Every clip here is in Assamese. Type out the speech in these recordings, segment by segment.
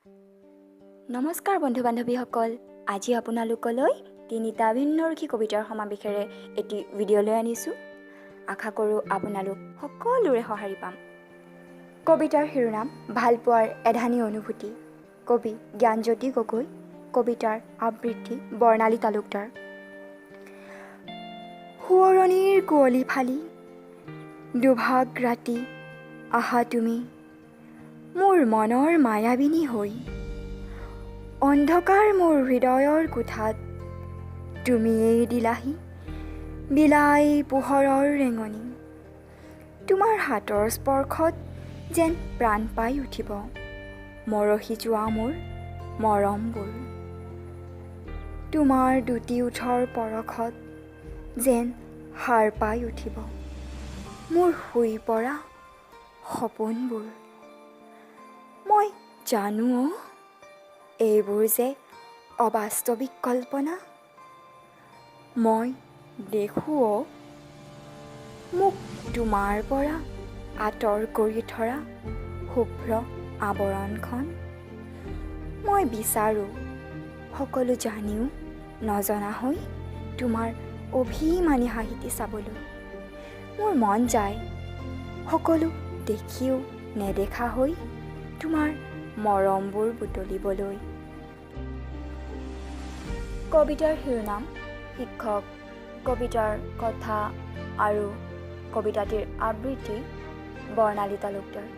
নমস্কাৰ বন্ধু বান্ধৱীসকল, আজি আপোনালোকলৈ তিনিটা ভিন্নৰূপী কবিতাৰ সমাৱেশেৰে এটি ভিডিঅ' লৈ আনিছোঁ। আশা কৰোঁ আপোনালোক সকলোৰে সঁহাৰি পাম। কবিতাৰ শিৰোনাম ভালপোৱাৰ এধানি অনুভূতি। কবি জ্ঞানজ্যোতি গগৈ। কবিতাৰ আবৃত্তি বৰ্ণালী তালুকদাৰ। সোঁৱৰণিৰ কুঁৱলী ফালি দুভাগ ৰাতি আহা তুমি, মোৰ মনৰ মায়াবিনী হৈ। অন্ধকাৰ মোৰ হৃদয়ৰ কোঠাত তুমিয়েই দিলাহি বিলাই পোহৰৰ ৰেঙনি। তোমাৰ হাতৰ স্পৰ্শত যেন প্ৰাণ পাই উঠিব মৰহি যোৱা মোৰ মৰমবোৰ। তোমাৰ দুটি ওঠৰ পৰশত যেন সাৰ পাই উঠিব মোৰ শুই পৰা সপোনবোৰ। মই জানো এইবোৰ যে অবাস্তৱিক কল্পনা। মই দেখোঁ মোক তোমাৰ পৰা আঁতৰ কৰি ধৰা শুভ্ৰ আৱৰণখন। মই বিচাৰোঁ সকলো জানিও নজনা হৈ তোমাৰ অভিমানী হাঁহিটি চাবলৈ। মোৰ মন যায় সকলো দেখিও নেদেখা হৈ তোমাৰ মৰমবোৰ বুটলিবলৈ। কবিতাৰ শিৰোনাম শিক্ষক। কবিতাৰ কথা আৰু কবিতাটিৰ আবৃত্তি বৰ্ণালী তালুকদাৰ।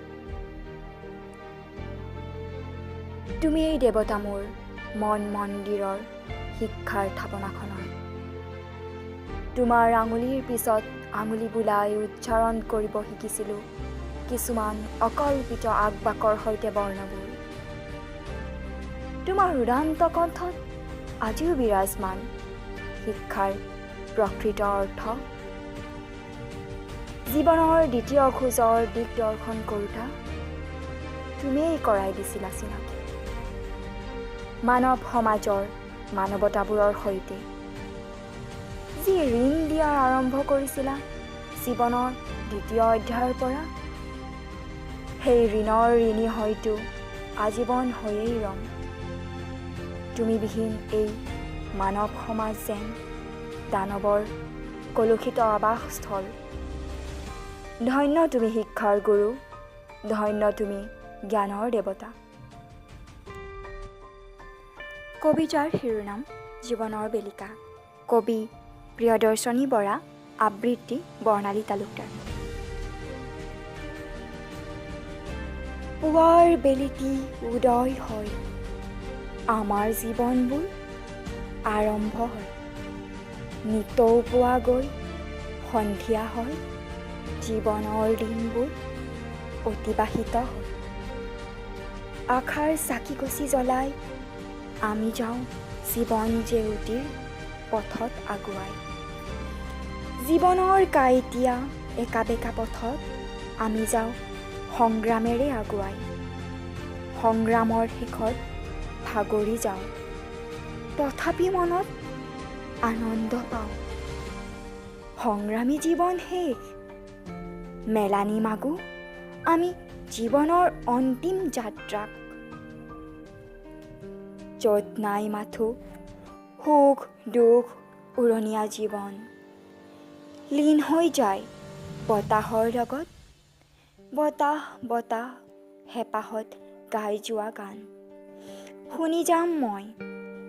তুমি এই দেৱতা মোৰ মন মন্দিৰৰ শিক্ষাৰ থাপনাখনৰ। তোমাৰ আঙুলিৰ পিছত আঙুলি বুলাই উচ্চাৰণ কৰিব শিকিছিলোঁ কিছুমান অকল্পিত আগবাকৰ সৈতে বৰ্ণবোৰ। তোমাৰ উদান্ত কণ্ঠত আজিও বিৰাজমান শিক্ষাৰ প্ৰকৃত অৰ্থ। জীৱনৰ দ্বিতীয় খোজৰ দিশ দৰ্শন কৰোঁতা তুমিয়েই কৰাই দিছিলা চিনাকি মানৱ সমাজৰ মানৱতাবোৰৰ সৈতে। যি ঋণ দিয়াৰ আৰম্ভ কৰিছিলা জীৱনৰ দ্বিতীয় অধ্যায়ৰ পৰা, সেই ঋণৰ ঋণী হয়তো আজীৱন হৈয়েই ৰম। তুমিবিহীন এই মানৱ সমাজ যেন দানৱৰ কলুষিত আৱাসস্থল। ধন্য তুমি শিক্ষাৰ গুৰু, ধন্য তুমি জ্ঞানৰ দেৱতা। কবিতাৰ শিৰোনাম জীৱনৰ বেলিকা। কবি প্ৰিয়দৰ্শনী বৰা। আবৃত্তি বৰ্ণালী তালুকদাৰ। পুৱাৰ বেলিটি উদয় হয়, আমাৰ জীৱনবোৰ আৰম্ভ হয়। নিতৌ পুৱা গৈ সন্ধিয়া হয়, জীৱনৰ দিনবোৰ অতিবাহিত হয়। আশাৰ চাকি গছি জ্বলাই আমি যাওঁ জীৱন জেউতিৰ পথত আগুৱাই। জীৱনৰ কাঁইটীয়া একা বেকা পথত আমি যাওঁ সংগ্ৰামেৰে আগুৱাই। সংগ্ৰামৰ শেষত ভাগৰি যাওঁ, তথাপি মনত আনন্দ পাওঁ। সংগ্ৰামী জীৱন শেষ, মেলানি মাগো আমি জীৱনৰ অন্তিম যাত্ৰাক। য'ত নাই মাথো সুখ দুখ উৰণীয়া জীৱন, লীন হৈ যায় বতাহৰ লগত। বতাহ বতাহ হেঁপাহত গাই যোৱা গান, শুনি যাম মই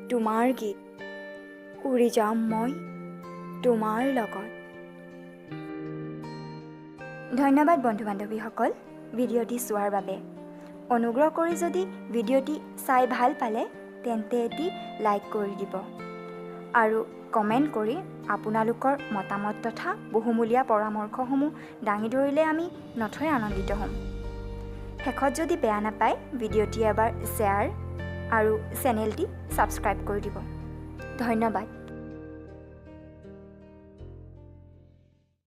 তোমাৰ গীত, উৰি যাম মই তোমাৰ লগত। ধন্যবাদ বন্ধু বান্ধৱীসকল ভিডিঅ'টি চোৱাৰ বাবে। অনুগ্ৰহ কৰি যদি ভিডিঅ'টি চাই ভাল পালে তেন্তে এটি লাইক কৰি দিব আৰু কমেণ্ট কৰি আপোনালোকৰ মতামত তথা বহুমূলীয়া পৰামৰ্শসমূহ দাঙি ধৰিলে আমি নথৈ আনন্দিত হ'ম। শেষত যদি বেয়া নাপায় ভিডিঅ'টি এবাৰ শ্বেয়াৰ আৰু চেনেলটি ছাবস্ক্ৰাইব কৰি দিব। ধন্যবাদ।